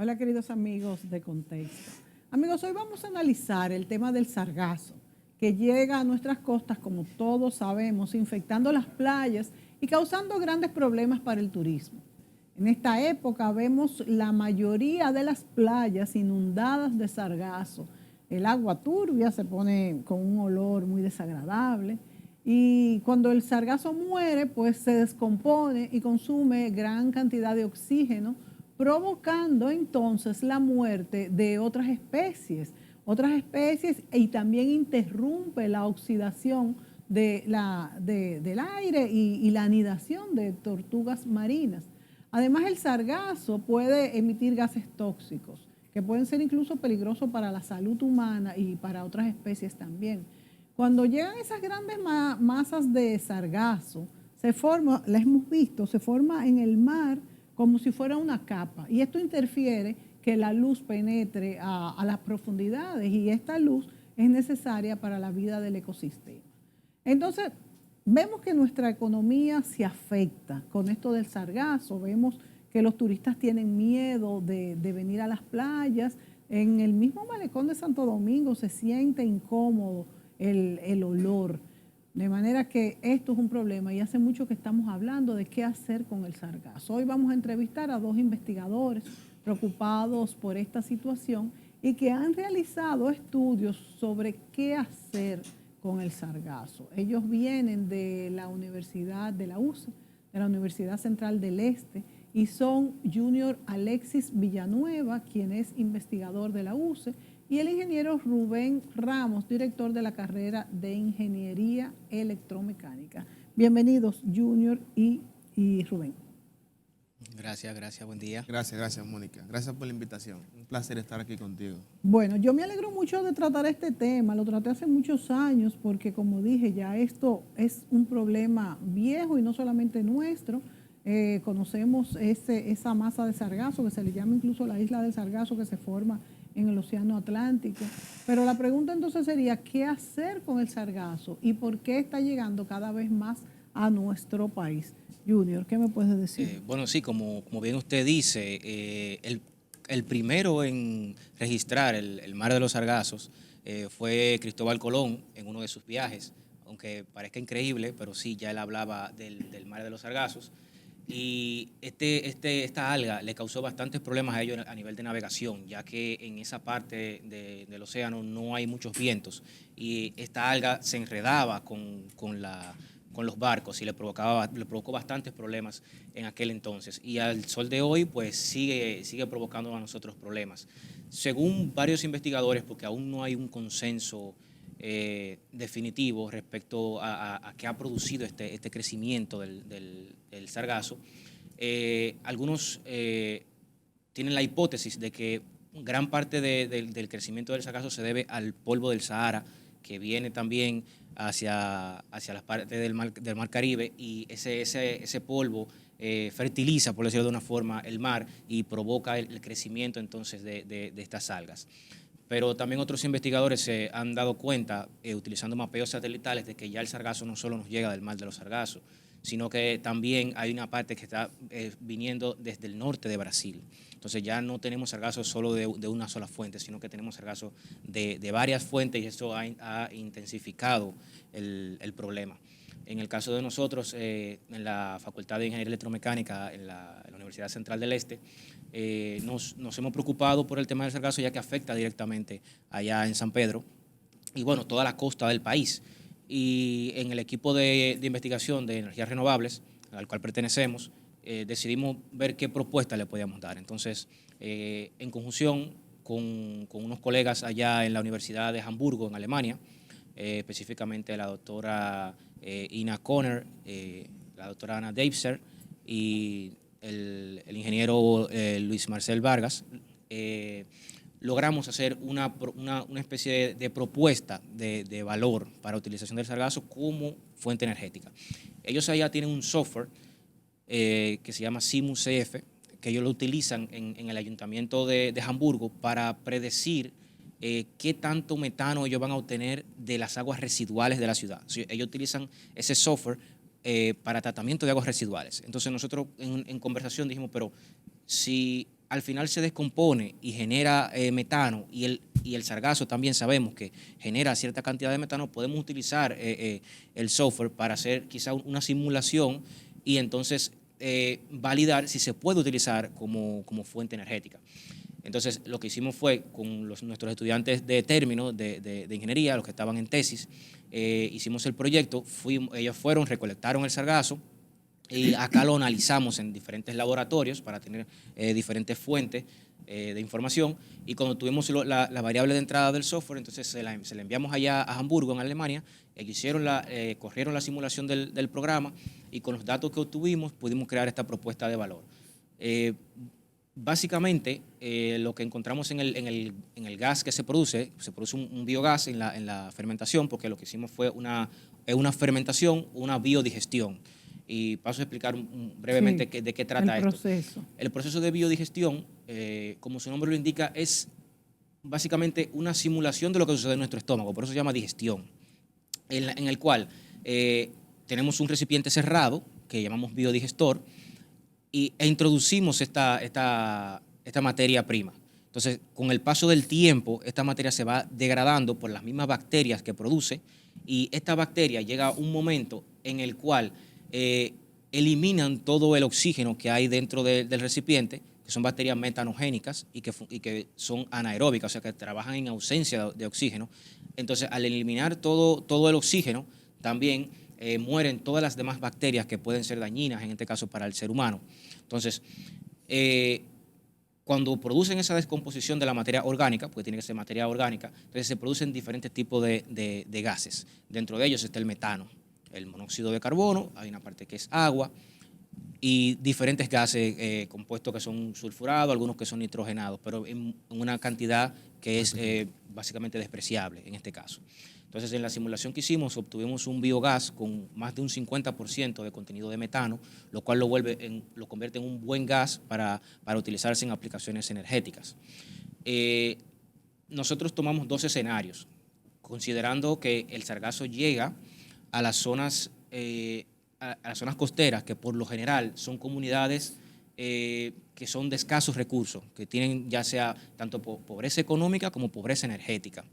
Hola queridos amigos de Contexto. Amigos, hoy vamos a analizar el tema del sargazo, que llega a nuestras costas, como todos sabemos, infectando las playas y causando grandes problemas para el turismo. En esta época vemos la mayoría de las playas inundadas de sargazo. El agua turbia se pone con un olor muy desagradable y cuando el sargazo muere, pues se descompone y consume gran cantidad de oxígeno, provocando entonces la muerte de otras especies y también interrumpe la oxidación del aire y la anidación de tortugas marinas. Además, el sargazo puede emitir gases tóxicos que pueden ser incluso peligrosos para la salud humana y para otras especies también. Cuando llegan esas grandes masas de sargazo, se forma, la hemos visto, se forma en el mar como si fuera una capa y esto interfiere que la luz penetre a las profundidades y esta luz es necesaria para la vida del ecosistema. Entonces, vemos que nuestra economía se afecta con esto del sargazo, vemos que los turistas tienen miedo de venir a las playas, en el mismo malecón de Santo Domingo se siente incómodo el olor, de manera que esto es un problema y hace mucho que estamos hablando de qué hacer con el sargazo. Hoy vamos a entrevistar a dos investigadores preocupados por esta situación y que han realizado estudios sobre qué hacer con el sargazo. Ellos vienen de la Universidad de la UCE, de la Universidad Central del Este, y son Junior Alexis Villanueva, quien es investigador de la UCE, y el ingeniero Rubén Ramos, director de la carrera de Ingeniería Electromecánica. Bienvenidos, Junior y Rubén. Gracias, buen día. Gracias, Mónica. Gracias por la invitación. Un placer estar aquí contigo. Bueno, yo me alegro mucho de tratar este tema, lo traté hace muchos años porque, como dije, ya esto es un problema viejo y no solamente nuestro. Conocemos esa masa de sargazo, que se le llama incluso la isla del sargazo, que se forma en el Océano Atlántico. Pero la pregunta entonces sería, ¿qué hacer con el sargazo y por qué está llegando cada vez más a nuestro país? Junior, ¿qué me puedes decir? Bueno, sí, como bien usted dice, el primero en registrar el mar de los sargazos fue Cristóbal Colón en uno de sus viajes, aunque parezca increíble, pero sí, ya él hablaba del mar de los sargazos. Y esta alga le causó bastantes problemas a ellos a nivel de navegación, ya que en esa parte del océano no hay muchos vientos y esta alga se enredaba con los barcos y le provocó bastantes problemas en aquel entonces. Y al sol de hoy, pues sigue provocando a nosotros problemas. Según varios investigadores, porque aún no hay un consenso definitivo respecto a qué ha producido este crecimiento del sargazo, algunos tienen la hipótesis de que gran parte del crecimiento del sargazo se debe al polvo del Sahara, que viene también hacia las partes del mar Caribe, y ese polvo fertiliza, por decirlo de una forma, el mar y provoca el crecimiento entonces de estas algas. Pero también otros investigadores se han dado cuenta, utilizando mapeos satelitales, de que ya el sargazo no solo nos llega del mar de los sargazos, sino que también hay una parte que está viniendo desde el norte de Brasil. Entonces ya no tenemos sargazo solo de una sola fuente, sino que tenemos sargazo de varias fuentes, y eso ha intensificado el problema. En el caso de nosotros, en la Facultad de Ingeniería Electromecánica, en la Universidad Central del Este, nos hemos preocupado por el tema del sargazo, ya que afecta directamente allá en San Pedro y, bueno, toda la costa del país. Y en el equipo de investigación de energías renovables, al cual pertenecemos, decidimos ver qué propuesta le podíamos dar. Entonces, en conjunción con unos colegas allá en la Universidad de Hamburgo, en Alemania, específicamente la doctora Ina Conner, la doctora Ana Deibser y el ingeniero Luis Marcel Vargas, logramos hacer una especie de propuesta de valor para utilización del sargazo como fuente energética. Ellos allá tienen un software que se llama SIMU-CF, que ellos lo utilizan en el ayuntamiento de Hamburgo para predecir qué tanto metano ellos van a obtener de las aguas residuales de la ciudad. Ellos utilizan ese software para tratamiento de aguas residuales. Entonces nosotros en conversación dijimos, pero si al final se descompone y genera metano, y el sargazo también sabemos que genera cierta cantidad de metano, podemos utilizar el software para hacer quizá una simulación y entonces validar si se puede utilizar como fuente energética. Entonces, lo que hicimos fue con nuestros estudiantes de término de ingeniería, los que estaban en tesis, hicimos el proyecto, ellos fueron, recolectaron el sargazo, y acá lo analizamos en diferentes laboratorios para tener diferentes fuentes de información, y cuando tuvimos la variable de entrada del software, entonces se la enviamos allá a Hamburgo, en Alemania. Ellos corrieron la simulación del programa, y con los datos que obtuvimos pudimos crear esta propuesta de valor. Básicamente, lo que encontramos en el gas que se produce un biogás en la fermentación, porque lo que hicimos fue una fermentación, una biodigestión. Y paso a explicar brevemente de qué trata esto. El proceso de biodigestión, como su nombre lo indica, es básicamente una simulación de lo que sucede en nuestro estómago, por eso se llama digestión, en el cual tenemos un recipiente cerrado, que llamamos biodigestor, e introducimos esta materia prima. Entonces, con el paso del tiempo, esta materia se va degradando por las mismas bacterias que produce, y esta bacteria llega a un momento en el cual eliminan todo el oxígeno que hay dentro del recipiente, que son bacterias metanogénicas y que son anaeróbicas, o sea, que trabajan en ausencia de oxígeno. Entonces, al eliminar todo el oxígeno, también mueren todas las demás bacterias que pueden ser dañinas, en este caso para el ser humano. Entonces, cuando producen esa descomposición de la materia orgánica, porque tiene que ser materia orgánica, entonces se producen diferentes tipos de gases. Dentro de ellos está el metano, el monóxido de carbono, hay una parte que es agua, y diferentes gases compuestos que son sulfurados, algunos que son nitrogenados, pero en una cantidad que es básicamente despreciable en este caso. Entonces, en la simulación que hicimos, obtuvimos un biogás con más de un 50% de contenido de metano, lo cual lo convierte en un buen gas para utilizarse en aplicaciones energéticas. Nosotros tomamos 2 escenarios, considerando que el sargazo llega a las zonas costeras, que por lo general son comunidades que son de escasos recursos, que tienen ya sea tanto pobreza económica como pobreza energética,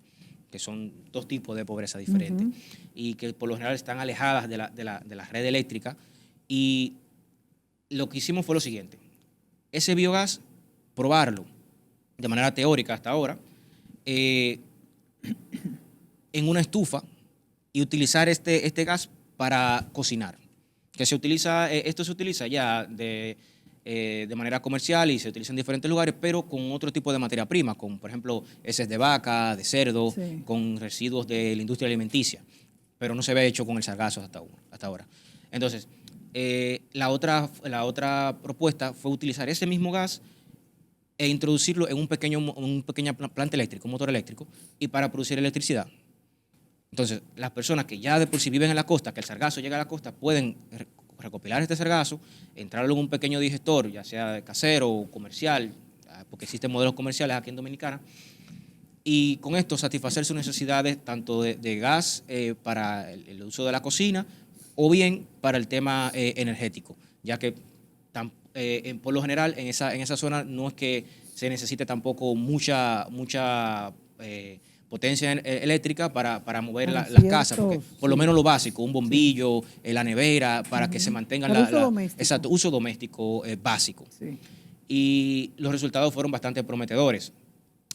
que son 2 tipos de pobreza diferentes, y que por lo general están alejadas de la red eléctrica. Y lo que hicimos fue lo siguiente: ese biogás, probarlo de manera teórica hasta ahora, en una estufa, y utilizar este gas para cocinar. Esto se utiliza ya de manera comercial y se utiliza en diferentes lugares, pero con otro tipo de materia prima, con, por ejemplo, heces de vaca, de cerdo, sí, con residuos de la industria alimenticia, pero no se había hecho con el sargazo hasta ahora. Entonces, la otra propuesta fue utilizar ese mismo gas e introducirlo en un pequeña planta eléctrica, un motor eléctrico, y para producir electricidad. Entonces, las personas que ya de por sí viven en la costa, que el sargazo llega a la costa, pueden recopilar este sargazo, entrarlo en un pequeño digestor, ya sea casero o comercial, porque existen modelos comerciales aquí en Dominicana, y con esto satisfacer sus necesidades tanto de gas para el uso de la cocina, o bien para el tema energético, ya que por lo general en esa zona no es que se necesite tampoco mucha potencia eléctrica para mover las casas, porque por lo menos lo básico, un bombillo, la nevera, para que se mantengan uso doméstico básico. Sí. Y los resultados fueron bastante prometedores,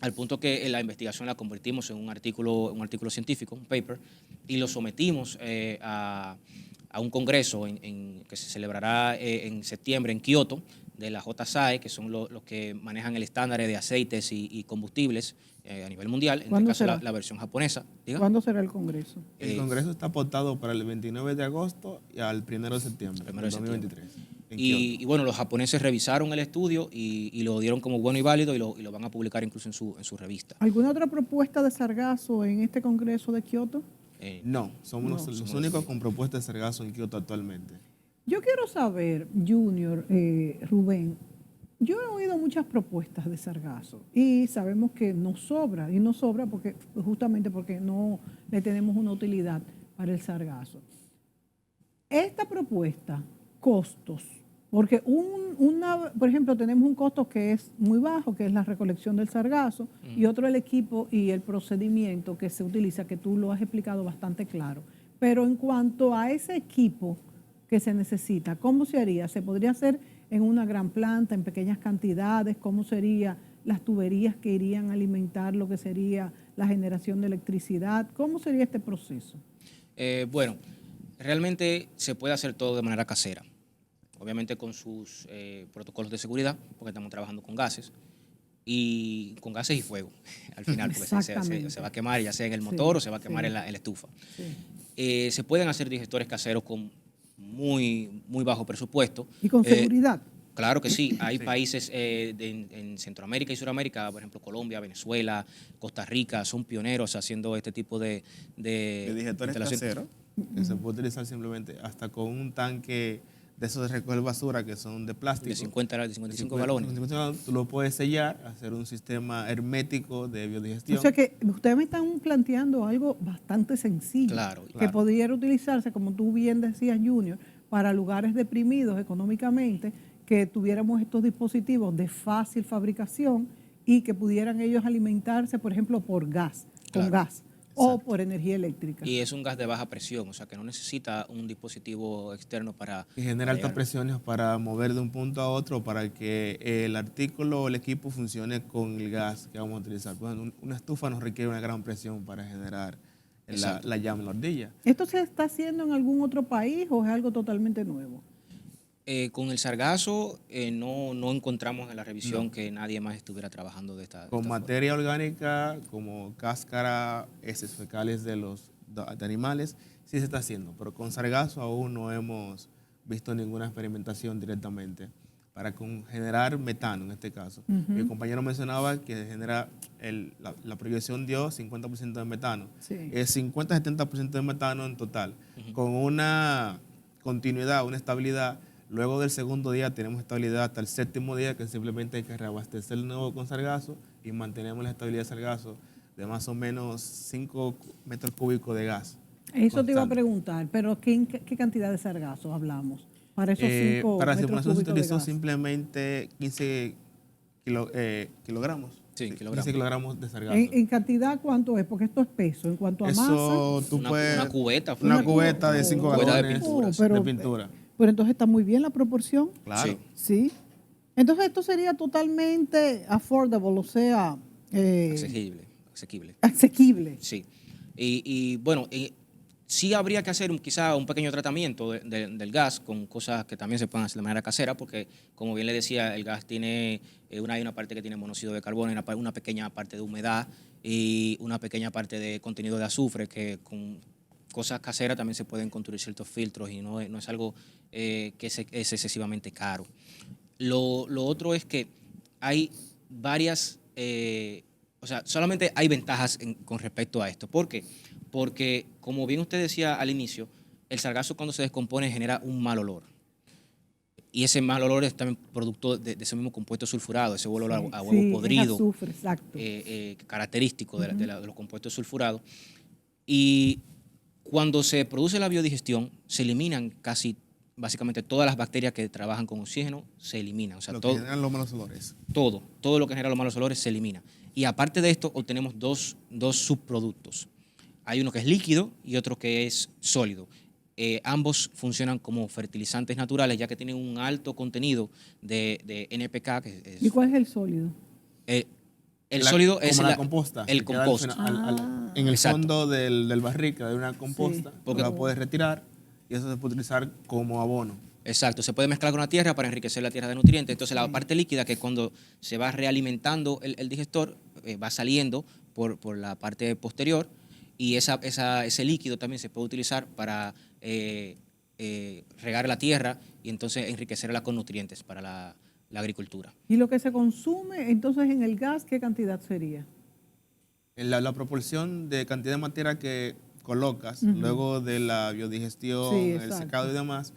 al punto que la investigación la convertimos en un artículo científico, un paper, y lo sometimos a un congreso que se celebrará en septiembre en Kioto, de la JSAE, que son los que manejan el estándar de aceites y combustibles a nivel mundial, en este caso la versión japonesa. ¿Diga? ¿Cuándo será el congreso? El congreso está pautado para el 29 de agosto y al 1 de septiembre de 2023. Y bueno, los japoneses revisaron el estudio y lo dieron como bueno y válido, y lo van a publicar incluso en su revista. ¿Alguna otra propuesta de sargazo en este congreso de Kioto? No, somos los únicos con propuesta de sargazo en Kioto actualmente. Yo quiero saber, Junior, Rubén, yo he oído muchas propuestas de sargazo y sabemos que nos sobra justamente porque no le tenemos una utilidad para el sargazo. Esta propuesta, costos, Porque por ejemplo, tenemos un costo que es muy bajo, que es la recolección del sargazo, y otro el equipo y el procedimiento que se utiliza, que tú lo has explicado bastante claro. Pero en cuanto a ese equipo que se necesita, ¿cómo se haría? ¿Se podría hacer en una gran planta, en pequeñas cantidades? ¿Cómo serían las tuberías que irían a alimentar lo que sería la generación de electricidad? ¿Cómo sería este proceso? Bueno, realmente se puede hacer todo de manera casera, obviamente con sus protocolos de seguridad, porque estamos trabajando con gases y fuego al final, porque se va a quemar ya sea en el motor o se va a quemar en la estufa. Sí. Se pueden hacer digestores caseros con muy bajo presupuesto. ¿Y con seguridad? Claro que sí. Hay países en Centroamérica y Sudamérica, por ejemplo Colombia, Venezuela, Costa Rica, son pioneros haciendo este tipo de digestores caseros, que se puede utilizar simplemente hasta con un tanque de esos de recoger basura que son de plástico. De 55 galones. Tú lo puedes sellar, hacer un sistema hermético de biodigestión. O sea que ustedes me están planteando algo bastante sencillo, que pudiera utilizarse, como tú bien decías, Junior, para lugares deprimidos económicamente, que tuviéramos estos dispositivos de fácil fabricación y que pudieran ellos alimentarse, por ejemplo, por gas, con gas. O por energía eléctrica. Y es un gas de baja presión, o sea que no necesita un dispositivo externo para... Y genera altas presiones para mover de un punto a otro para que el artículo o el equipo funcione con el gas que vamos a utilizar. Bueno, una estufa nos requiere una gran presión para generar la llama en la hornilla. ¿Esto se está haciendo en algún otro país o es algo totalmente nuevo? Con el sargazo no encontramos en la revisión que nadie más estuviera trabajando de esta Con materia orgánica como cáscara, heces fecales de animales, sí se está haciendo, pero con sargazo aún no hemos visto ninguna experimentación directamente para generar metano en este caso. Mi compañero mencionaba que genera, la proyección dio 50% de metano. Sí. Es 50-70% de metano en total, con una continuidad, una estabilidad. Luego del segundo día tenemos estabilidad hasta el séptimo día, que simplemente hay que reabastecer de nuevo con sargazo y mantenemos la estabilidad de sargazo de más o menos 5 metros cúbicos de gas. Eso te iba a preguntar, pero ¿qué cantidad de sargazo hablamos para esos 5 para metros simulación se cúbicos utilizó de gas? simplemente 15 kilogramos. Sí, 15 kilogramos de sargazo. ¿En cantidad cuánto es? Porque esto es peso. En cuanto a masa... Una cubeta. Una cubeta de 5 galones de pintura. Pero entonces está muy bien la proporción. Claro. Sí. Entonces esto sería totalmente affordable, o sea... Asequible. Sí. Y bueno, sí habría que hacer quizá un pequeño tratamiento del gas con cosas que también se pueden hacer de manera casera, porque como bien le decía, el gas tiene hay una parte que tiene monóxido de carbono, una pequeña parte de humedad y una pequeña parte de contenido de azufre, que con cosas caseras también se pueden construir ciertos filtros y no es algo que es excesivamente caro. Lo otro es que hay varias, o sea, solamente hay ventajas con respecto a esto. ¿Por qué? Porque, como bien usted decía al inicio, el sargazo cuando se descompone genera un mal olor. Y ese mal olor es también producto de ese mismo compuesto sulfurado, ese olor a huevo podrido, azufre, exacto. Característico de los compuestos sulfurados. Y cuando se produce la biodigestión, se eliminan básicamente todas las bacterias que trabajan con oxígeno, se eliminan. O sea, lo que generan los malos olores. Todo lo que genera los malos olores se elimina. Y aparte de esto, obtenemos dos subproductos. Hay uno que es líquido y otro que es sólido. Ambos funcionan como fertilizantes naturales, ya que tienen un alto contenido de NPK. ¿Y cuál es el sólido? El sólido es la composta. El compost. En el fondo del barril que hay una composta, porque la puedes retirar y eso se puede utilizar como abono. Exacto, se puede mezclar con la tierra para enriquecer la tierra de nutrientes. Entonces la parte líquida, que cuando se va realimentando el digestor, va saliendo por la parte posterior, y ese líquido también se puede utilizar para regar la tierra y entonces enriquecerla con nutrientes para la agricultura. ¿Y lo que se consume entonces en el gas, qué cantidad sería? La proporción de cantidad de materia que colocas luego de la biodigestión, el secado y demás,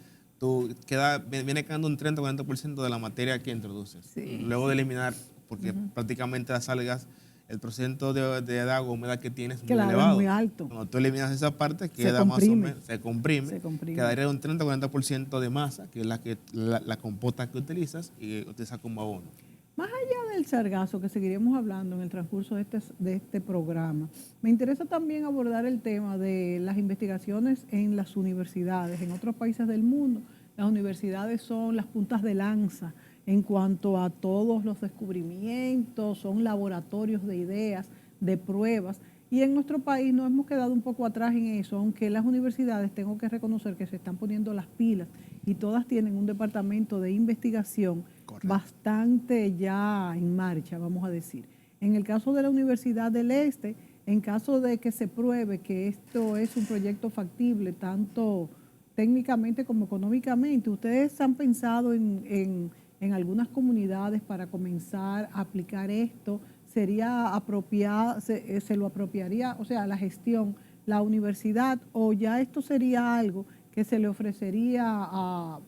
viene quedando un 30 o 40% de la materia que introduces. Luego de eliminar, porque prácticamente las algas el porcentaje de agua humedad que tienes es muy Claro, es elevado. muy alto. Cuando tú eliminas esa parte, queda más o menos, se comprime. Quedaría un 30-40% de masa, que es la compota que utilizas y utilizas como abono. Más allá del sargazo, que seguiremos hablando en el transcurso de este programa, me interesa también abordar el tema de las investigaciones en las universidades. En otros países del mundo, las universidades son las puntas de lanza en cuanto a todos los descubrimientos, son laboratorios de ideas, de pruebas. Y en nuestro país nos hemos quedado un poco atrás en eso, aunque las universidades, tengo que reconocer que se están poniendo las pilas y todas tienen un departamento de investigación bastante ya en marcha, vamos a decir. En el caso de la Universidad del Este, en caso de que se pruebe que esto es un proyecto factible, tanto técnicamente como económicamente, ¿ustedes han pensado en algunas comunidades para comenzar a aplicar esto? ¿Sería apropiado, se lo apropiaría, o sea, la gestión, la universidad, o ya esto sería algo que se le ofrecería a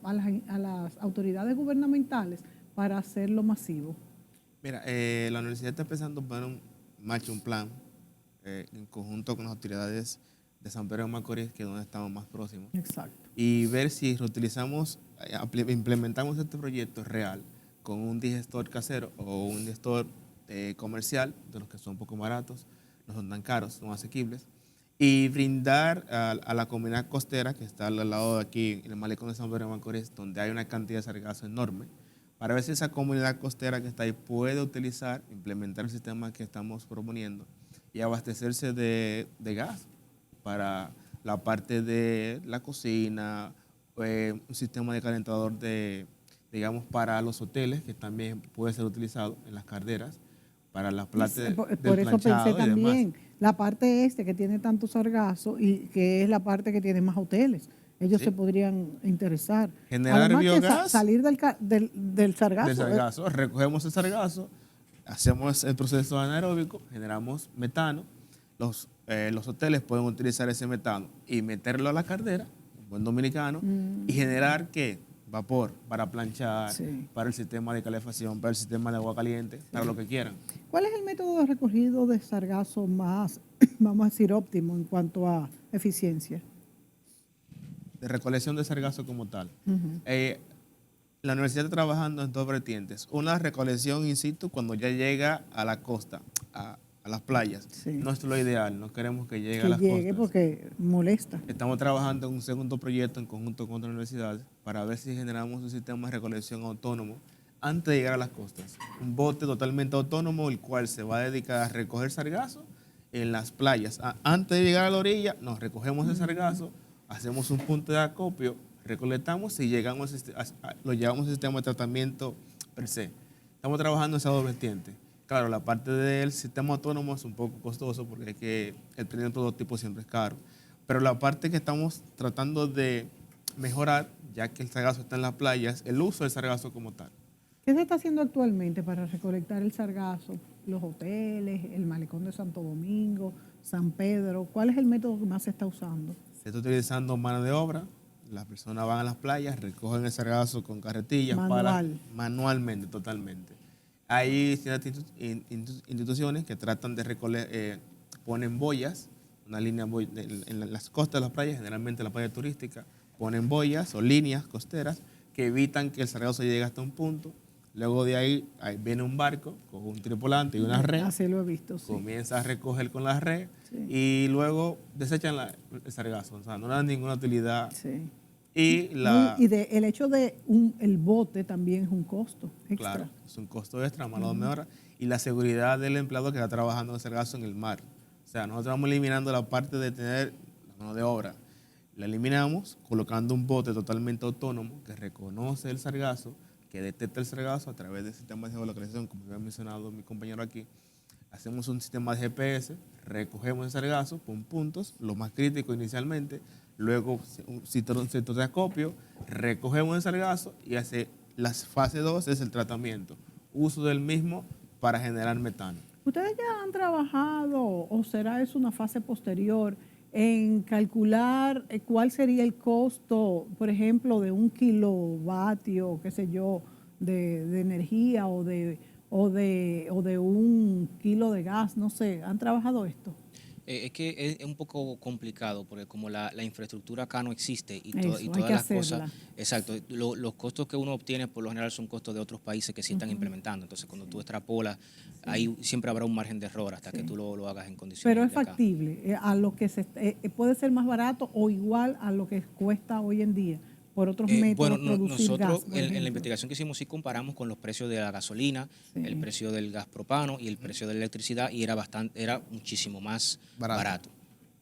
las autoridades gubernamentales para hacerlo masivo? Mira, la universidad está empezando a poner un plan en conjunto con las autoridades de San Pedro de Macorís, que es donde estamos más próximos. Exacto. Y ver si reutilizamos, implementamos este proyecto real con un digestor casero o un digestor comercial, de los que son un poco baratos, no son tan caros, son asequibles, y brindar a la comunidad costera que está al lado de aquí, en el malecón de San Pedro de Macorís, donde hay una cantidad de sargazo enorme, para ver si esa comunidad costera que está ahí puede utilizar, implementar el sistema que estamos proponiendo y abastecerse de gas para la parte de la cocina, un sistema de calentador digamos, para los hoteles, que también puede ser utilizado en las calderas, para las plantas del por eso planchado pensé y demás. también, la parte que tiene tanto sargazo y que es la parte que tiene más hoteles. Ellos Sí. se podrían interesar. Generar Además que biogás salir del sargazo. del sargazo, recogemos el sargazo, hacemos el proceso anaeróbico, generamos metano, los hoteles pueden utilizar ese metano y meterlo a la caldera, un buen dominicano, y generar ¿qué? Vapor para planchar, Sí. para el sistema de calefacción, para el sistema de agua caliente, para lo que quieran. ¿Cuál es el método de recogido de sargazo más, vamos a decir, óptimo en cuanto a eficiencia? De recolección de sargazo como tal. La universidad está trabajando en dos vertientes. Una, recolección in situ cuando ya llega a la costa, a las playas. Sí. No es lo ideal, no queremos que llegue Que a las llegue costas. porque molesta. Estamos trabajando en un segundo proyecto en conjunto con otras universidades para ver si generamos un sistema de recolección autónomo antes de llegar a las costas. Un bote totalmente autónomo, el cual se va a dedicar a recoger sargazo en las playas. Antes de llegar a la orilla, nos recogemos el sargazo, hacemos un punto de acopio, recolectamos y lo llevamos al sistema de tratamiento per se. Estamos trabajando en esas dos vertientes. Claro, la parte del sistema autónomo es un poco costoso porque el prender prototipo siempre es caro. Pero la parte que estamos tratando de mejorar, ya que el sargazo está en las playas, el uso del sargazo como tal. ¿Qué se está haciendo actualmente para recolectar el sargazo? Los hoteles, el malecón de Santo Domingo, San Pedro. ¿Cuál es el método que más se está usando? Se está utilizando mano de obra. Las personas van a las playas, recogen el sargazo con carretillas manualmente, totalmente. Hay ciertas instituciones que tratan de recoger, ponen boyas, una línea en las costas de las playas, generalmente la playa turística, ponen boyas o líneas costeras que evitan que el sargazo llegue hasta un punto. Luego de ahí viene un barco con un tripulante y una red. Así lo he visto, sí. Comienza a recoger con la red, sí. Y luego desechan el sargazo. O sea, no le dan ninguna utilidad. Sí. Y el hecho de el bote también es un costo extra. Claro, es un costo extra, mano de obra. Y la seguridad del empleado que está trabajando en el sargazo en el mar. O sea, nosotros vamos eliminando la parte de tener la mano de obra. La eliminamos colocando un bote totalmente autónomo que reconoce el sargazo, que detecta el sargazo a través del sistema de geolocalización, como había mencionado mi compañero aquí. Hacemos un sistema de GPS, recogemos el sargazo con puntos, lo más crítico inicialmente, luego un centro de acopio, recogemos el sargazo y hace la fase 2 es el tratamiento, uso del mismo para generar metano. ¿Ustedes ya han trabajado o será eso una fase posterior en calcular cuál sería el costo, por ejemplo, de 1 kilovatio, qué sé yo, de energía o de o de un kilo de gas, no sé, ¿han trabajado esto? Es que es un poco complicado porque como la infraestructura acá no existe y Eso, hay todas que las cosas, hacerla. exacto, los costos que uno obtiene por lo general son costos de otros países que sí están implementando. Entonces, cuando tú extrapolas, ahí siempre habrá un margen de error hasta que Sí. tú lo hagas en condiciones Pero es de acá. factible, a lo que puede ser más barato o igual a lo que cuesta hoy en día por otros Bueno, métodos producir nosotros gas, por en la ejemplo. investigación que hicimos sí comparamos con los precios de la gasolina, el Sí. precio del gas propano y el precio de la electricidad y era muchísimo más Barato. barato.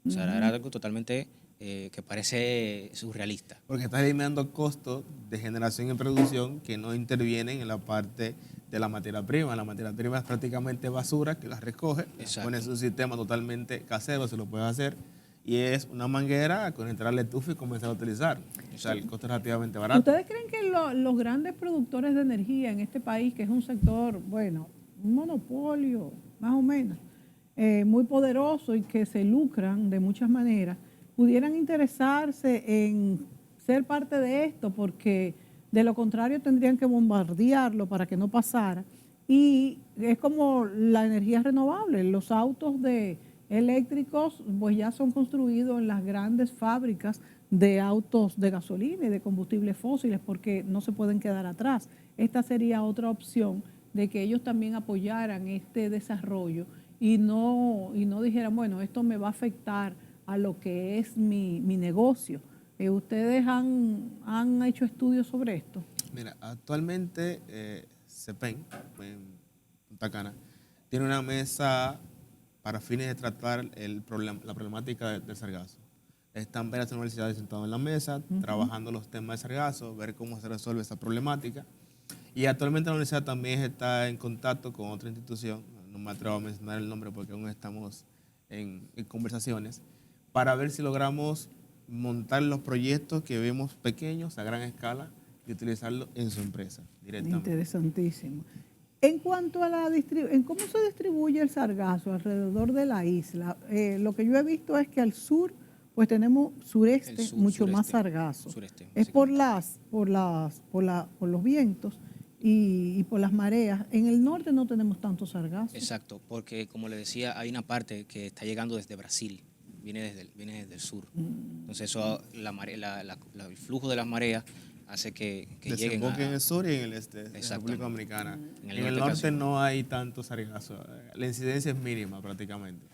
O sea, era algo totalmente que parece surrealista. Porque estás eliminando costos de generación y producción que no intervienen en la parte de la materia prima. La materia prima es prácticamente basura que la recoge, Exacto. pones un sistema totalmente casero, se lo puedes hacer, y es una manguera con entrar al estufa y comenzar a utilizar. O sea, el costo es relativamente barato. ¿Ustedes creen que los grandes productores de energía en este país, que es un sector, bueno, un monopolio, más o menos, muy poderoso y que se lucran de muchas maneras, pudieran interesarse en ser parte de esto? Porque de lo contrario tendrían que bombardearlo para que no pasara. Y es como la energía renovable, los autos eléctricos pues ya son construidos en las grandes fábricas de autos de gasolina y de combustibles fósiles porque no se pueden quedar atrás. Esta sería otra opción de que ellos también apoyaran este desarrollo y no dijeran, bueno, esto me va a afectar a lo que es mi negocio. ¿Ustedes han hecho estudios sobre esto? Mira, actualmente CEPEN, en Punta Cana, tiene una mesa para fines de tratar la problemática del sargazo. Están varias universidades sentadas en la mesa, trabajando los temas de sargazo, ver cómo se resuelve esa problemática. Y actualmente la universidad también está en contacto con otra institución, no me atrevo a mencionar el nombre porque aún estamos en conversaciones, para ver si logramos montar los proyectos que vemos pequeños a gran escala y utilizarlos en su empresa directamente. Interesantísimo. En cuanto a en cómo se distribuye el sargazo alrededor de la isla, lo que yo he visto es que al sur, pues tenemos sureste, mucho más sargazo. Sureste, Es por los vientos y por las mareas. En el norte no tenemos tanto sargazo. Exacto, porque como le decía, hay una parte que está llegando desde Brasil, viene desde el sur. Entonces eso, el flujo de las mareas hace que lleguen Desemboque en el sur y en el este de la Exactamente. República Dominicana. En En el el norte norte casi no hay tanto sargazo. La incidencia es mínima prácticamente.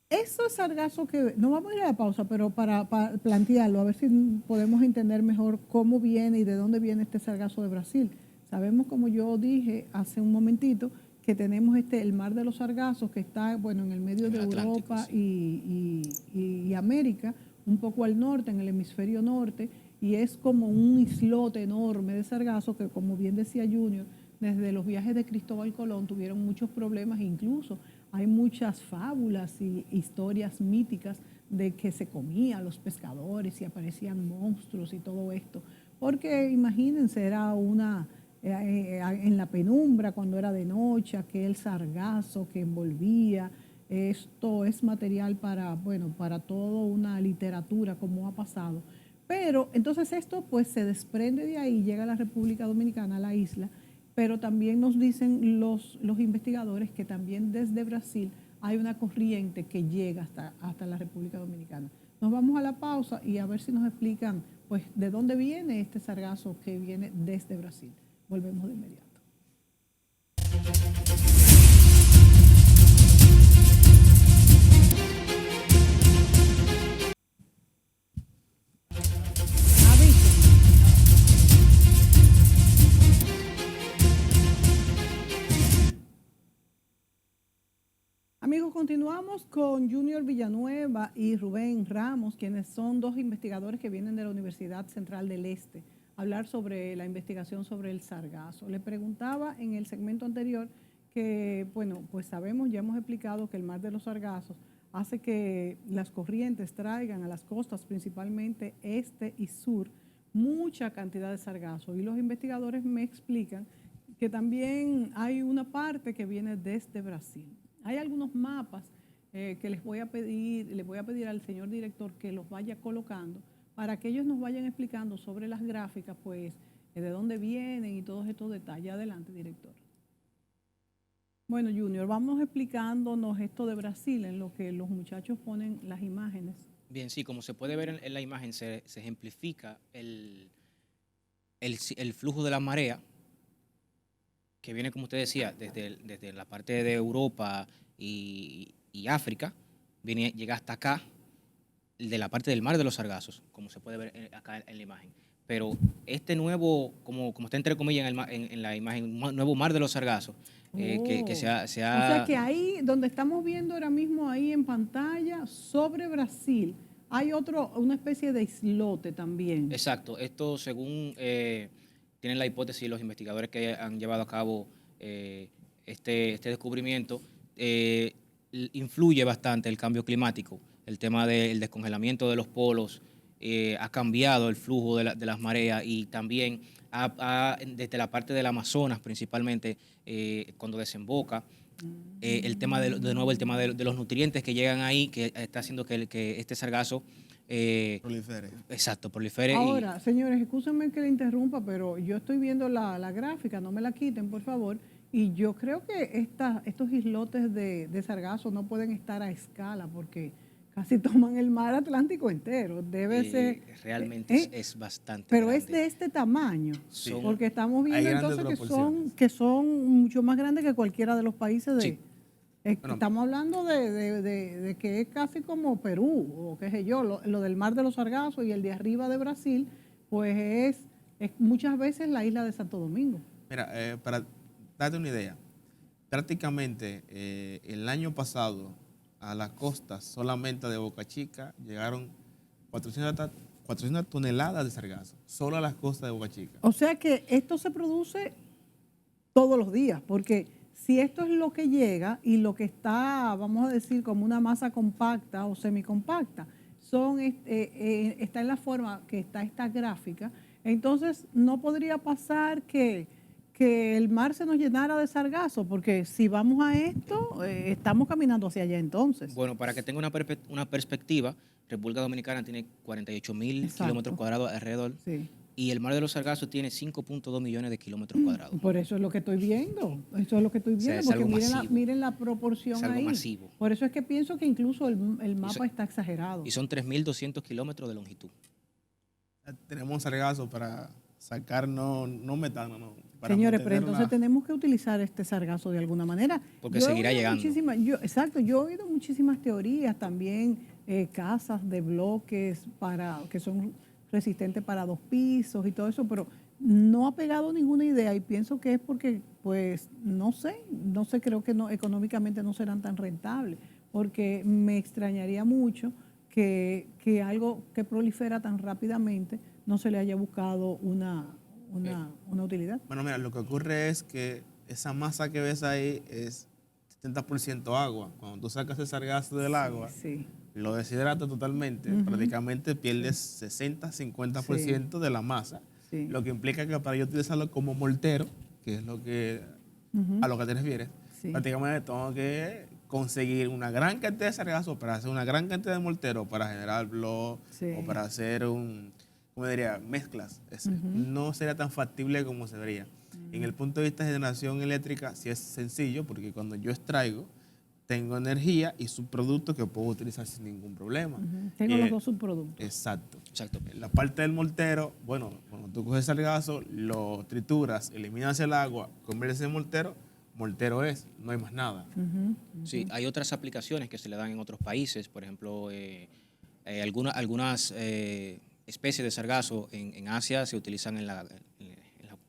Eso es sargazo que, no vamos a ir a la pausa, pero para plantearlo, a ver si podemos entender mejor cómo viene y de dónde viene este sargazo de Brasil. Sabemos, como yo dije hace un momentito, que tenemos el mar de los sargazos que está, bueno, en el medio de Europa y América, un poco al norte, en el hemisferio norte, y es como un islote enorme de sargazo que, como bien decía Junior, desde los viajes de Cristóbal Colón tuvieron muchos problemas, incluso hay muchas fábulas y historias míticas de que se comían los pescadores y aparecían monstruos y todo esto. Porque imagínense, era en la penumbra cuando era de noche, aquel sargazo que envolvía. Esto es material para toda una literatura, como ha pasado. Pero entonces esto pues se desprende de ahí, llega a la República Dominicana, a la isla, pero también nos dicen los investigadores que también desde Brasil hay una corriente que llega hasta la República Dominicana. Nos vamos a la pausa y a ver si nos explican pues de dónde viene este sargazo que viene desde Brasil. Volvemos de inmediato. Amigos, continuamos con Junior Villanueva y Rubén Ramos, quienes son dos investigadores que vienen de la Universidad Central del Este, a hablar sobre la investigación sobre el sargazo. Le preguntaba en el segmento anterior que, bueno, pues sabemos, ya hemos explicado que el mar de los sargazos hace que las corrientes traigan a las costas, principalmente este y sur, mucha cantidad de sargazo. Y los investigadores me explican que también hay una parte que viene desde Brasil. Hay algunos mapas que le voy a pedir al señor director que los vaya colocando para que ellos nos vayan explicando sobre las gráficas, pues, de dónde vienen y todos estos detalles. Adelante, director. Bueno, Junior, vamos explicándonos esto de Brasil en lo que los muchachos ponen las imágenes. Bien, sí, como se puede ver en la imagen, se ejemplifica el flujo de la marea, que viene, como usted decía, desde la parte de Europa y África, llega hasta acá, de la parte del Mar de los Sargazos, como se puede ver acá en la imagen. Pero este nuevo, como está entre comillas en la imagen, un nuevo Mar de los Sargazos, que se ha... O sea que ahí, donde estamos viendo ahora mismo ahí en pantalla, sobre Brasil, hay una especie de islote también. Exacto. Esto, según tienen la hipótesis los investigadores que han llevado a cabo este descubrimiento, influye bastante el cambio climático. El tema del descongelamiento de los polos ha cambiado el flujo de las mareas y también desde la parte del Amazonas principalmente, cuando desemboca, el tema de nuevo el tema de los nutrientes que llegan ahí, que está haciendo que este sargazo Prolifere. exacto, prolifere. Ahora, señores, escúchenme que le interrumpa, pero yo estoy viendo la gráfica, no me la quiten, por favor, y yo creo que estos islotes de sargazo no pueden estar a escala porque casi toman el mar Atlántico entero. Debe ser... Realmente es bastante Pero grande. es de este tamaño, Sí. porque estamos Hay viendo grandes entonces proporciones. que son mucho más grandes que cualquiera de los países de... Sí. Bueno, estamos hablando de que es casi como Perú, o qué sé yo, lo del Mar de los Sargazos y el de arriba de Brasil, pues es muchas veces la isla de Santo Domingo. Mira, para darte una idea, prácticamente el año pasado a las costas solamente de Boca Chica llegaron 400 toneladas de sargazo, solo a las costas de Boca Chica. O sea que esto se produce todos los días, porque si esto es lo que llega y lo que está, vamos a decir, como una masa compacta o semicompacta, está en la forma que está esta gráfica, entonces no podría pasar que el mar se nos llenara de sargazo, porque si vamos a esto, estamos caminando hacia allá entonces. Bueno, para que tenga una perspectiva, República Dominicana tiene 48.000 Exacto. kilómetros cuadrados alrededor, Sí. y el Mar de los Sargazos tiene 5.2 millones de kilómetros cuadrados. Por eso es lo que estoy viendo, eso es lo que estoy O sea, viendo, es porque algo masivo. miren la proporción Es algo ahí. masivo. Por eso es que pienso que incluso el mapa está exagerado. Y son 3.200 kilómetros de longitud. Tenemos sargazo para sacar no metano, no. Para Señores, pero mantener entonces la- tenemos que utilizar este sargazo de alguna manera. Porque Yo he seguirá oído llegando. Exacto, yo he oído muchísimas teorías también, casas de bloques que son resistentes para 2 pisos y todo eso, pero no ha pegado ninguna idea y pienso que es porque, pues, no sé, creo que no económicamente no serán tan rentables, porque me extrañaría mucho que algo que prolifera tan rápidamente no se le haya buscado una utilidad. Bueno, mira, lo que ocurre es que esa masa que ves ahí es 70% agua. Cuando tú sacas el sargazo del agua, Sí. lo deshidrata totalmente, prácticamente pierdes 60-50% de la masa, Sí. lo que implica que para yo utilizarlo como mortero, que es a lo que te refieres, Sí. prácticamente tengo que conseguir una gran cantidad de sargazo para hacer una gran cantidad de mortero, para generar blow Sí. o para hacer ¿cómo diría? Mezclas. No sería tan factible como se debería. En el punto de vista de generación eléctrica, sí es sencillo, porque cuando yo extraigo, tengo energía y subproductos que puedo utilizar sin ningún problema. Tengo Y, los dos subproductos. Exacto. Exacto. La parte del mortero, bueno, cuando tú coges el sargazo, lo trituras, eliminas el agua, conviertes en mortero es, no hay más nada. Sí, hay otras aplicaciones que se le dan en otros países, por ejemplo, algunas especies de sargazo en Asia se utilizan en la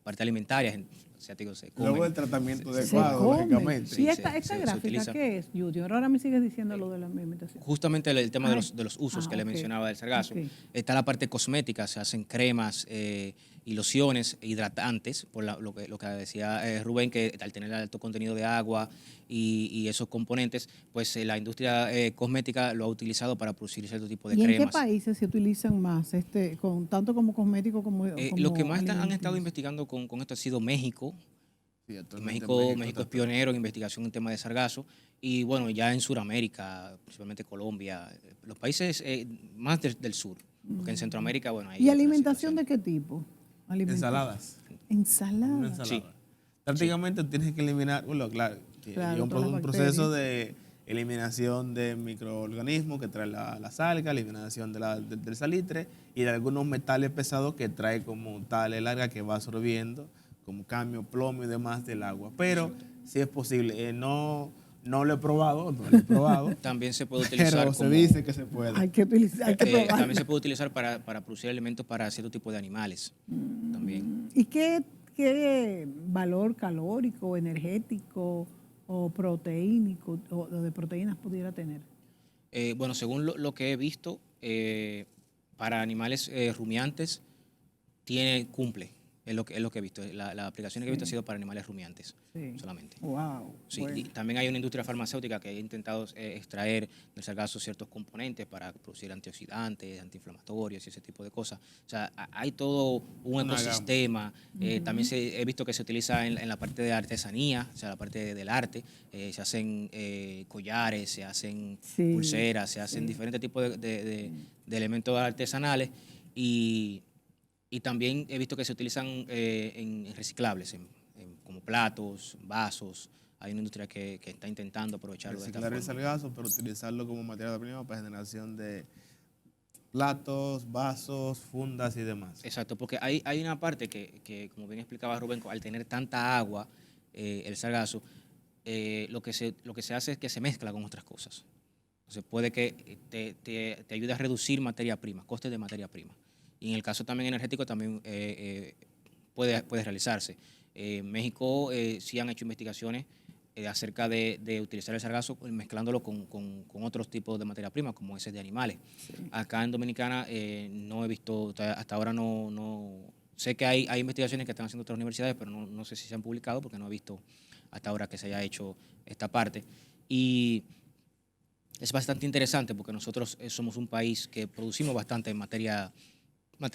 parte alimentaria, asiáticos se comen. Luego el tratamiento Se adecuado, come. lógicamente. ¿Y Sí, esta se gráfica utiliza. qué es, Junior? Ahora me sigues diciendo lo de la alimentación. Justamente el tema Ay. de los usos que le Ok. mencionaba del sargazo. Ok. Está la parte cosmética, se hacen cremas y lociones hidratantes, por lo que decía Rubén, que al tener alto contenido de agua y esos componentes, pues la industria cosmética lo ha utilizado para producir cierto tipo de ¿Y en qué cremas. países se utilizan más, tanto como cosmético como Lo que más han estado alimentos? investigando con esto ha sido México. Sí, Y actualmente México es pionero en investigación en temas de sargazo. Y bueno, ya en Sudamérica, principalmente Colombia, los países más del sur. Porque en Centroamérica, bueno, ahí ¿Y hay otra alimentación de situación. qué tipo? Alimentación. Ensaladas. Una Ensalada. ensalada. Sí. Prácticamente tienes que eliminar, bueno, claro, Claro, y todas las un proceso bacterias. de eliminación de microorganismos que trae las algas, eliminación del salitre y de algunos metales pesados que trae como tal el alga que va absorbiendo, como cadmio, plomo y demás del agua. Pero sí es posible. No lo he probado, También se puede utilizar pero se como, dice que se puede. Hay que utilizar, hay que probarlo. también se puede utilizar para producir alimentos para cierto tipo de animales. También. ¿Y qué valor calórico, energético o proteínico o de proteínas pudiera tener? Bueno, según lo que he visto, para animales rumiantes cumple. Es lo que he visto. La aplicación que he visto ha sido para animales rumiantes Sí. solamente. Wow. Sí, Bueno. y también hay una industria farmacéutica que ha intentado extraer del sargazo ciertos componentes para producir antioxidantes, antiinflamatorios y ese tipo de cosas. O sea, hay todo un Una ecosistema. También he visto que se utiliza en la parte de artesanía, o sea, la parte del arte. Se hacen collares, se hacen Sí, pulseras, se hacen diferentes tipos de elementos artesanales y también he visto que se utilizan en reciclables, como platos, vasos. Hay una industria que está intentando aprovecharlo de esta Reciclar el forma. sargazo, pero utilizarlo como materia prima para generación de platos, vasos, fundas y demás. Exacto, porque hay una parte como bien explicaba Rubén, al tener tanta agua, el sargazo, lo que se hace es que se mezcla con otras cosas. Entonces puede que te ayude a reducir materia prima, costes de materia prima. Y en el caso también energético también puede realizarse. En México sí han hecho investigaciones acerca de utilizar el sargazo mezclándolo con otros tipos de materia prima, como ese de animales. Sí. Acá en Dominicana no he visto, hasta ahora no sé que hay investigaciones que están haciendo otras universidades, pero no sé si se han publicado porque no he visto hasta ahora que se haya hecho esta parte. Y es bastante interesante porque nosotros somos un país que producimos bastante en materia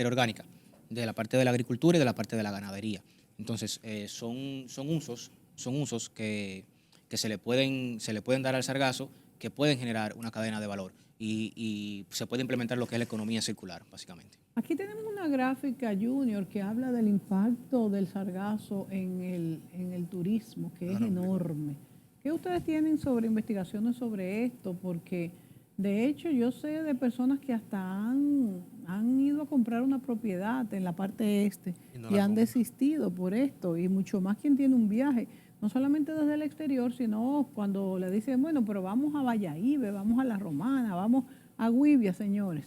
orgánica, de la parte de la agricultura y de la parte de la ganadería. Entonces, son usos que se le pueden dar al sargazo que pueden generar una cadena de valor y se puede implementar lo que es la economía circular, básicamente. Aquí tenemos una gráfica, Junior, que habla del impacto del sargazo en el turismo, que es enorme. ¿Qué ustedes tienen sobre investigaciones sobre esto? Porque, de hecho, yo sé de personas que hasta han ido a comprar una propiedad en la parte este y han desistido por esto, y mucho más quien tiene un viaje, no solamente desde el exterior, sino cuando le dicen, bueno, pero vamos a Valladolid, vamos a La Romana, vamos a Guivia, señores.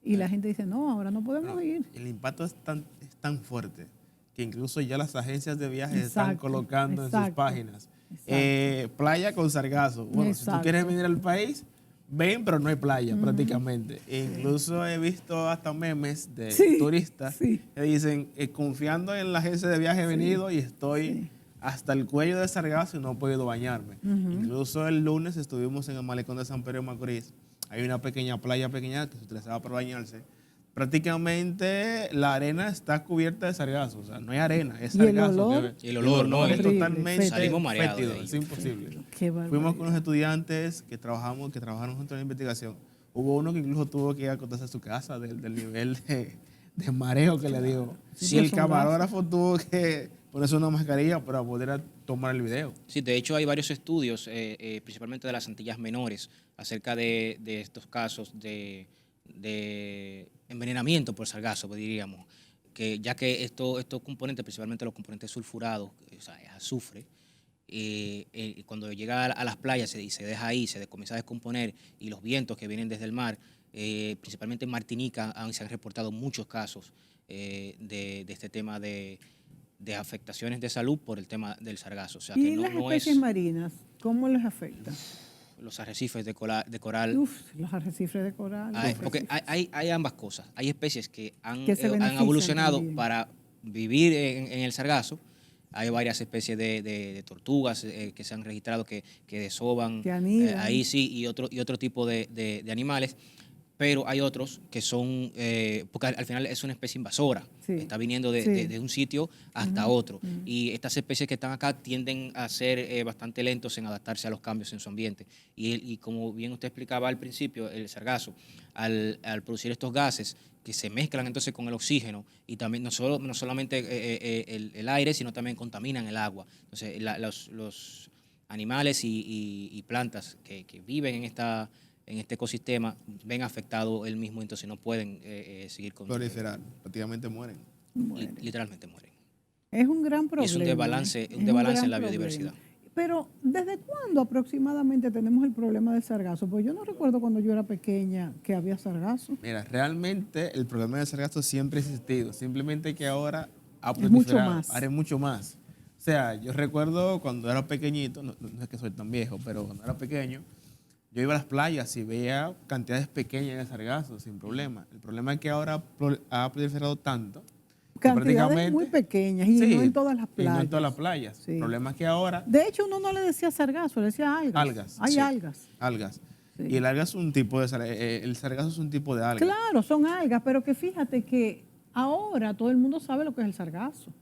Y la gente dice, no, ahora no podemos ir. El impacto es tan fuerte que incluso ya las agencias de viajes están colocando en sus páginas playa con sargazo. Bueno, si tú quieres venir al país, ven, pero no hay playa prácticamente. E incluso he visto hasta memes de turistas que dicen, confiando en la agencia de viaje he venido y estoy hasta el cuello de sargazo y no he podido bañarme. Incluso el lunes estuvimos en el malecón de San Pedro de Macorís. Hay una pequeña playa pequeña que se utilizaba para bañarse. Prácticamente la arena está cubierta de sargazo, o sea, no hay arena, es sargazo. Y el olor, ¿no? Es totalmente salimos mareados fétido, es imposible. Qué Fuimos con los estudiantes que trabajaron junto a la investigación. Hubo uno que incluso tuvo que ir a acostarse a su casa del nivel de mareo que le dio. Sí, el camarógrafo tuvo que ponerse una mascarilla para poder tomar el video. Sí, de hecho hay varios estudios, principalmente de las Antillas Menores, acerca de estos casos de envenenamiento por sargazo, pues diríamos, que ya que estos componentes, principalmente los componentes sulfurados, o sea, es azufre, cuando llega a las playas y se deja ahí, comienza a descomponer, y los vientos que vienen desde el mar, principalmente en Martinica se han reportado muchos casos de este tema de afectaciones de salud por el tema del sargazo. O sea, ¿Y que las especies marinas, cómo les afecta? Los arrecifes de coral. Los arrecifes de coral. Porque hay ambas cosas. Hay especies que han evolucionado también para vivir en el sargazo. Hay varias especies de tortugas que se han registrado que desoban ahí, sí, y otro tipo de animales. Pero hay otros que son, porque al final es una especie invasora, está viniendo de un sitio hasta otro. Y estas especies que están acá tienden a ser bastante lentos en adaptarse a los cambios en su ambiente. Y como bien usted explicaba al principio, el sargazo, al producir estos gases que se mezclan entonces con el oxígeno y también no solamente el aire, sino también contaminan el agua. Entonces animales y plantas que viven en este ecosistema ven afectado el mismo, entonces no pueden seguir con Proliferar, prácticamente mueren. Muere. literalmente mueren. Es un gran Y problema. es un desbalance, Es un desbalance gran en la problema. biodiversidad. Pero, ¿desde cuándo aproximadamente tenemos el problema del sargazo? Pues yo no recuerdo cuando yo era pequeña que había sargazo. Mira, realmente el problema del sargazo siempre ha existido, simplemente que ahora ha Es mucho proliferado, más. ahora es mucho más. O sea, yo recuerdo cuando era pequeñito, no es que soy tan viejo, pero cuando era pequeño, yo iba a las playas y veía cantidades pequeñas de sargazo sin problema. El problema es que ahora ha proliferado tanto que Cantidades muy pequeñas y sí, no en todas las y playas. no en todas las playas. Sí. El problema es que ahora De hecho, uno no le decía sargazo, le decía algas. algas. Hay Sí, algas. algas. Sí. Y el alga es un tipo de el sargazo es un tipo de alga. Claro, son algas, pero que fíjate que ahora todo el mundo sabe lo que es el sargazo.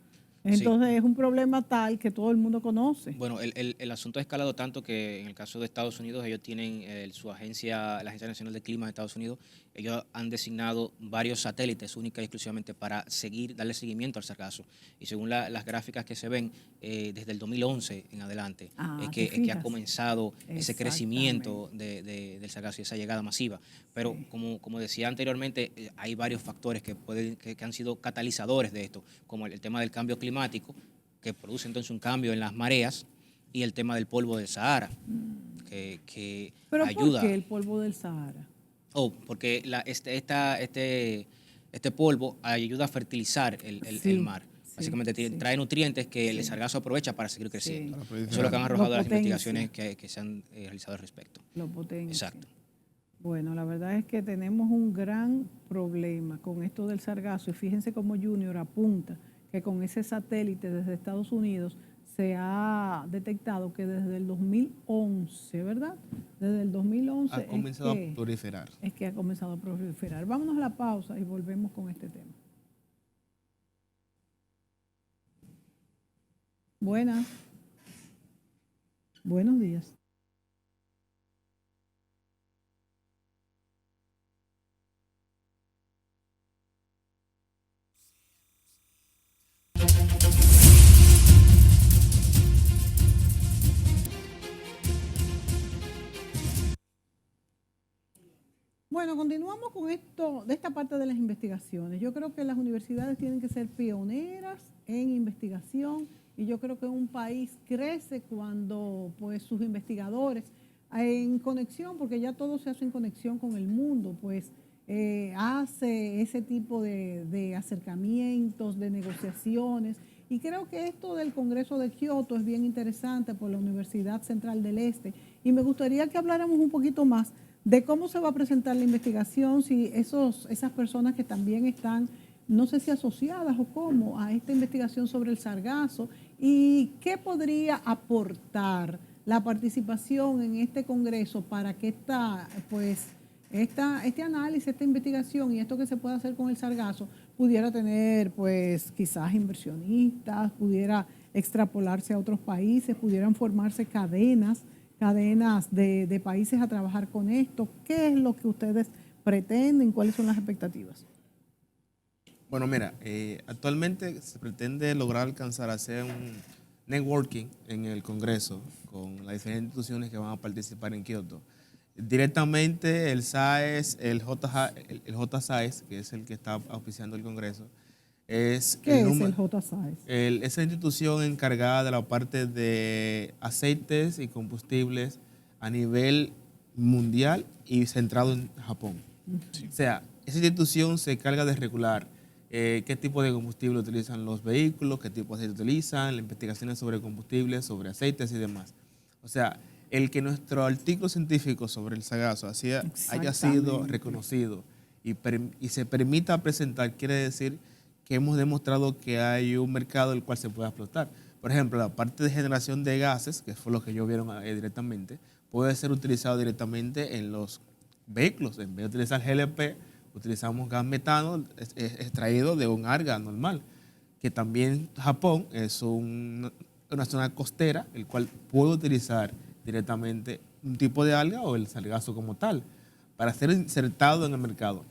Entonces es un problema tal que todo el mundo conoce. Bueno, el asunto ha escalado tanto que en el caso de Estados Unidos, ellos tienen su agencia, la Agencia Nacional de Clima de Estados Unidos, ellos han designado varios satélites única y exclusivamente para darle seguimiento al sargazo. Y según las gráficas que se ven, desde el 2011 en adelante, es que ha comenzado ese crecimiento del sargazo y esa llegada masiva. Pero como decía anteriormente, hay varios factores que han sido catalizadores de esto, como el tema del cambio climático, que produce entonces un cambio en las mareas, y el tema del polvo del Sahara, que ¿Pero ayuda. por qué el polvo del Sahara? Porque este polvo ayuda a fertilizar el mar. Básicamente trae nutrientes que el sargazo aprovecha para seguir creciendo. Para Eso es lo que han arrojado las potencia. investigaciones que se han realizado al respecto. Lo potencia. Exacto. Bueno, la verdad es que tenemos un gran problema con esto del sargazo y fíjense cómo Junior apunta que con ese satélite desde Estados Unidos se ha detectado que desde el 2011, ¿verdad? Desde el 2011 Ha comenzado a proliferar. Es que ha comenzado a proliferar. Vámonos a la pausa y volvemos con este tema. Buenas. Buenos días. Bueno, continuamos con esto, de esta parte de las investigaciones. Yo creo que las universidades tienen que ser pioneras en investigación y yo creo que un país crece cuando pues sus investigadores en conexión, porque ya todo se hace en conexión con el mundo, pues hace ese tipo de acercamientos, de negociaciones. Y creo que esto del Congreso de Kioto es bien interesante por la Universidad Central del Este. Y me gustaría que habláramos un poquito más de cómo se va a presentar la investigación, si esas personas que también están, no sé si asociadas o cómo, a esta investigación sobre el sargazo, y qué podría aportar la participación en este Congreso para que este análisis, esta investigación y esto que se pueda hacer con el sargazo pudiera tener, pues, quizás inversionistas, pudiera extrapolarse a otros países, pudieran formarse cadenas de países a trabajar con esto. ¿Qué es lo que ustedes pretenden? ¿Cuáles son las expectativas? Bueno, mira, actualmente se pretende lograr alcanzar a hacer un networking en el Congreso con las diferentes instituciones que van a participar en Kioto. Directamente el SAES, el JSAES, que es el que está auspiciando el Congreso, ¿Qué es el JSAES? Esa institución encargada de la parte de aceites y combustibles a nivel mundial y centrado en Japón. Sí. O sea, esa institución se encarga de regular qué tipo de combustible utilizan los vehículos, qué tipo de aceite utilizan, las investigaciones sobre combustibles, sobre aceites y demás. O sea, el que nuestro artículo científico sobre el sargazo haya sido reconocido y se permita presentar, quiere decir que hemos demostrado que hay un mercado el cual se puede explotar. Por ejemplo, la parte de generación de gases, que fue lo que ellos vieron directamente, puede ser utilizado directamente en los vehículos. En vez de utilizar GLP, utilizamos gas metano extraído de un alga normal, que también Japón es una zona costera, el cual puede utilizar directamente un tipo de alga o el sargazo como tal, para ser insertado en el mercado.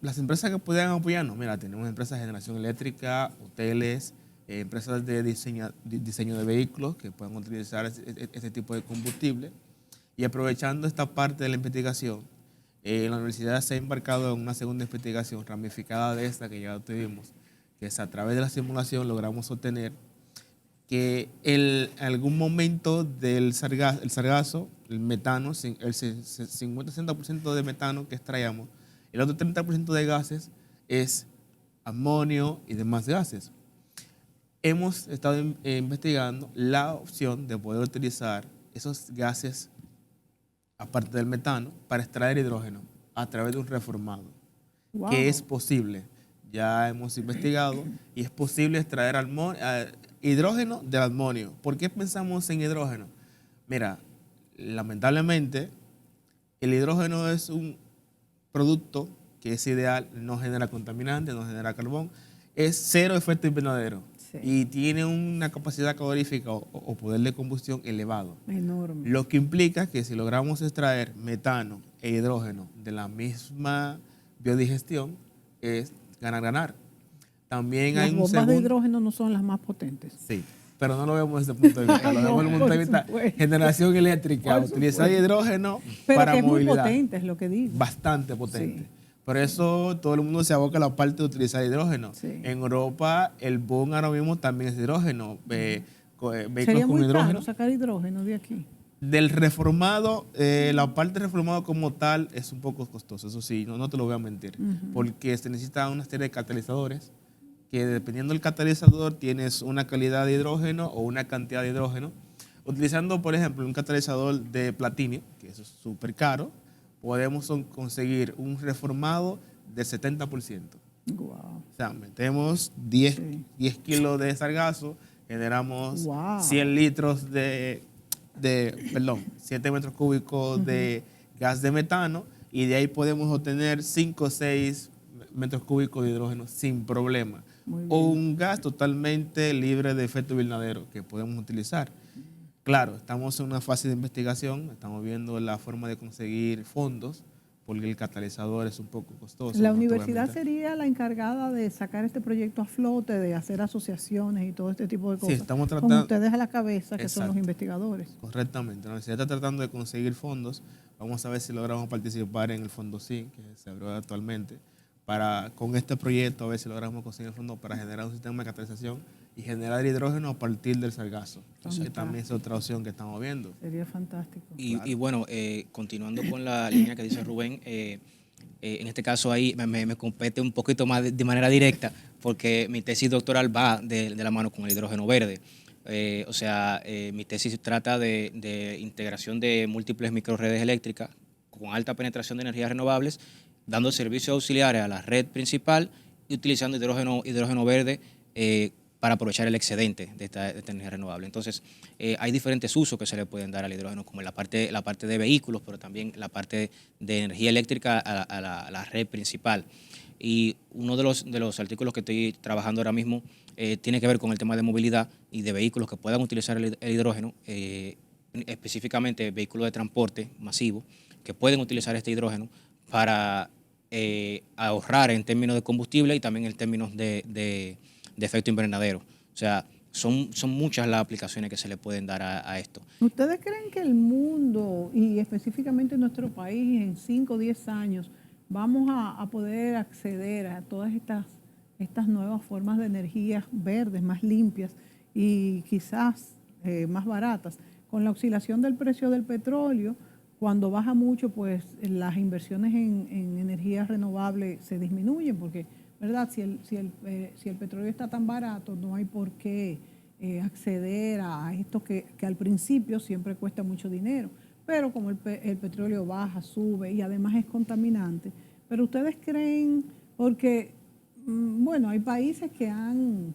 Las empresas que puedan apoyarnos, mira, tenemos empresas de generación eléctrica, hoteles, empresas de diseño de vehículos que puedan utilizar este tipo de combustible. Y aprovechando esta parte de la investigación, la universidad se ha embarcado en una segunda investigación ramificada de esta que ya tuvimos, que es a través de la simulación logramos obtener que en algún momento del sargazo, el metano, el 50-60% de metano que extraíamos, el otro 30% de gases es amonio y demás gases. Hemos estado investigando la opción de poder utilizar esos gases, aparte del metano, para extraer hidrógeno a través de un reformado, Wow. que es posible. Ya hemos investigado y es posible extraer hidrógeno del amonio. ¿Por qué pensamos en hidrógeno? Mira, lamentablemente, el hidrógeno es un producto que es ideal, no genera contaminantes, no genera carbón, es cero efecto invernadero. Sí. Y tiene una capacidad calorífica o poder de combustión elevado. Enorme. Lo que implica que si logramos extraer metano e hidrógeno de la misma biodigestión, es ganar. También Las hay un bombas de hidrógeno no son las más potentes. Sí, pero no lo vemos desde el punto de vista. Lo vemos desde el punto de vista generación eléctrica, utilizar hidrógeno pero para que es movilidad. muy potente, es lo que digo. Bastante potente. Sí. Por eso todo el mundo se aboca a la parte de utilizar hidrógeno. Sí. En Europa el boom ahora mismo también es hidrógeno, vehículos Sería con muy hidrógeno. caro sacar hidrógeno de aquí. Del reformado, la parte reformado como tal es un poco costoso, eso sí, no te lo voy a mentir, porque se necesita una serie de catalizadores que dependiendo del catalizador tienes una calidad de hidrógeno o una cantidad de hidrógeno. Utilizando, por ejemplo, un catalizador de platinio, que eso es súper caro, podemos conseguir un reformado del 70%. Wow. O sea, metemos 10 Sí. 10 kilos de sargazo, generamos Wow. 100 litros 7 metros cúbicos de gas de metano y de ahí podemos obtener 5 o 6 metros cúbicos de hidrógeno sin problema. Muy bien. O un gas totalmente libre de efecto invernadero que podemos utilizar. Claro, estamos en una fase de investigación, estamos viendo la forma de conseguir fondos porque el catalizador es un poco costoso. La no te voy a universidad mentir. sería la encargada de sacar este proyecto a flote, de hacer asociaciones y todo este tipo de Sí, cosas. estamos Con tratando. ustedes a la cabeza, que son los Exacto. investigadores. Correctamente. La universidad está tratando de conseguir fondos. Vamos a ver si logramos participar en el Fondo SIN, que se abrió actualmente, con este proyecto, a ver si logramos conseguir fondos para generar un sistema de catalización y generar hidrógeno a partir del sargazo. Que también es otra opción que estamos viendo. Sería fantástico. Y bueno, continuando con la línea que dice Rubén, en este caso ahí me compete un poquito más de manera directa, porque mi tesis doctoral va de la mano con el hidrógeno verde. Mi tesis trata de integración de múltiples microredes eléctricas con alta penetración de energías renovables, dando servicios auxiliares a la red principal y utilizando hidrógeno verde para aprovechar el excedente de esta energía renovable. Entonces, hay diferentes usos que se le pueden dar al hidrógeno, como la parte de vehículos, pero también la parte de energía eléctrica a la red principal. Y uno de los artículos que estoy trabajando ahora mismo tiene que ver con el tema de movilidad y de vehículos que puedan utilizar el hidrógeno, específicamente vehículos de transporte masivo, que pueden utilizar este hidrógeno para ahorrar en términos de combustible y también en términos de efecto invernadero. O sea, son muchas las aplicaciones que se le pueden dar a esto. ¿Ustedes creen que el mundo, y específicamente nuestro país, en 5 o 10 años, vamos a poder acceder a todas estas nuevas formas de energías verdes, más limpias y quizás más baratas? Con la oscilación del precio del petróleo, cuando baja mucho, pues las inversiones en energías renovables se disminuyen, porque, ¿verdad? Si el petróleo está tan barato, no hay por qué acceder a esto que al principio siempre cuesta mucho dinero. Pero como el petróleo baja, sube y además es contaminante. Pero ustedes creen, porque, bueno, hay países que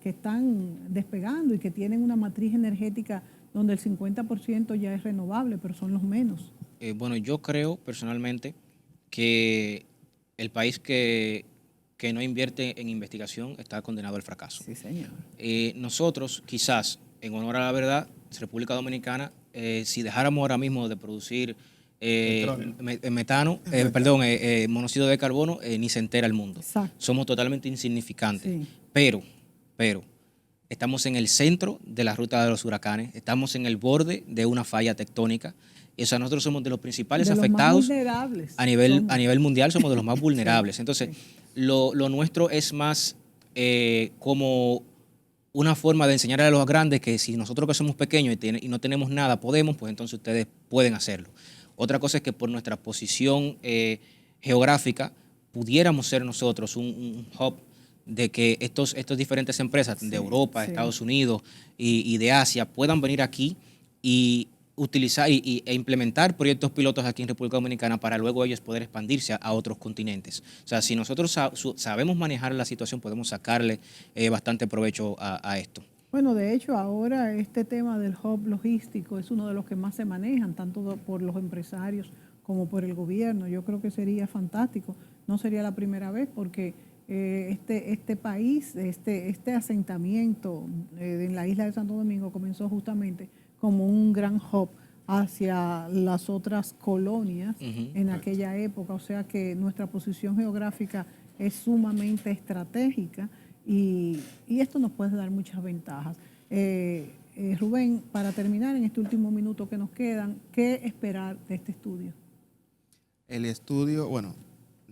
están despegando y que tienen una matriz energética donde el 50% ya es renovable, pero son los menos. Bueno, yo creo personalmente que el país que no invierte en investigación está condenado al fracaso. Sí, señor. Nosotros, quizás, en honor a la verdad, República Dominicana, si dejáramos ahora mismo de producir monóxido de carbono, ni se entera el mundo. Exacto. Somos totalmente insignificantes. Sí. Pero, estamos en el centro de la ruta de los huracanes, estamos en el borde de una falla tectónica. O sea, nosotros somos de los principales de los afectados. Más vulnerables A nivel mundial somos de los más vulnerables. Entonces, sí. lo nuestro es más como una forma de enseñar a los grandes que si nosotros que somos pequeños y no tenemos nada podemos, pues entonces ustedes pueden hacerlo. Otra cosa es que por nuestra posición geográfica pudiéramos ser nosotros un hub de que estos diferentes empresas de Europa, Estados Unidos y de Asia puedan venir aquí y utilizar e implementar proyectos pilotos aquí en República Dominicana para luego ellos poder expandirse a otros continentes. O sea, si nosotros sabemos manejar la situación, podemos sacarle bastante provecho a esto. Bueno, de hecho, ahora este tema del hub logístico es uno de los que más se manejan, tanto por los empresarios como por el gobierno. Yo creo que sería fantástico. No sería la primera vez porque este país, este asentamiento en la isla de Santo Domingo comenzó justamente como un gran hub hacia las otras colonias en aquella época. O sea que nuestra posición geográfica es sumamente estratégica y esto nos puede dar muchas ventajas. Rubén, para terminar en este último minuto que nos quedan, ¿qué esperar de este estudio? El estudio, bueno,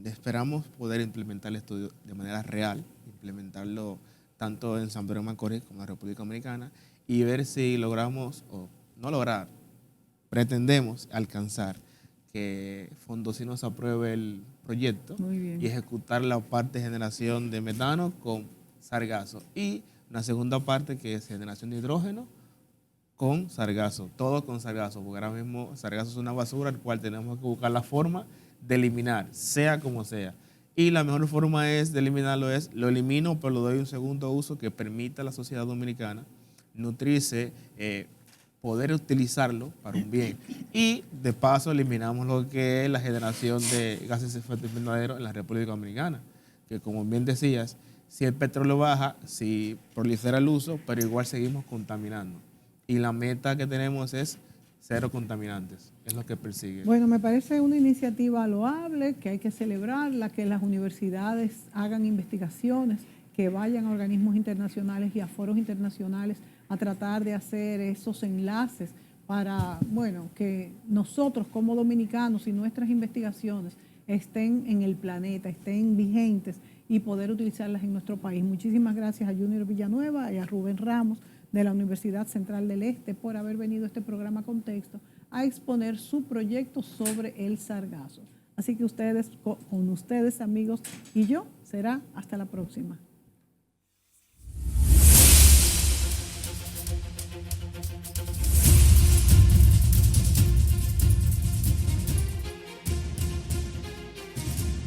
esperamos poder implementar el estudio de manera real, implementarlo tanto en San Pedro de Macorís como en la República Dominicana y ver si logramos, o no lograr, pretendemos alcanzar que Fondosinos apruebe el proyecto y ejecutar la parte de generación de metano con sargazo y una segunda parte que es generación de hidrógeno con sargazo, todo con sargazo, porque ahora mismo sargazo es una basura al cual tenemos que buscar la forma de eliminar, sea como sea. Y la mejor forma de eliminarlo lo elimino, pero lo doy un segundo uso que permita a la sociedad dominicana nutrirse, poder utilizarlo para un bien. Y de paso eliminamos lo que es la generación de gases de efecto invernadero en la República Dominicana, que como bien decías, si el petróleo baja, si prolifera el uso, pero igual seguimos contaminando. Y la meta que tenemos es cero contaminantes, es lo que persigue. Bueno, me parece una iniciativa loable, que hay que celebrarla, que las universidades hagan investigaciones, que vayan a organismos internacionales y a foros internacionales a tratar de hacer esos enlaces para, bueno, que nosotros como dominicanos y nuestras investigaciones estén en el planeta, estén vigentes y poder utilizarlas en nuestro país. Muchísimas gracias a Junior Villanueva y a Rubén Ramos de la Universidad Central del Este por haber venido a este programa Contexto a exponer su proyecto sobre el sargazo. Así que ustedes, con ustedes amigos y yo, será hasta la próxima.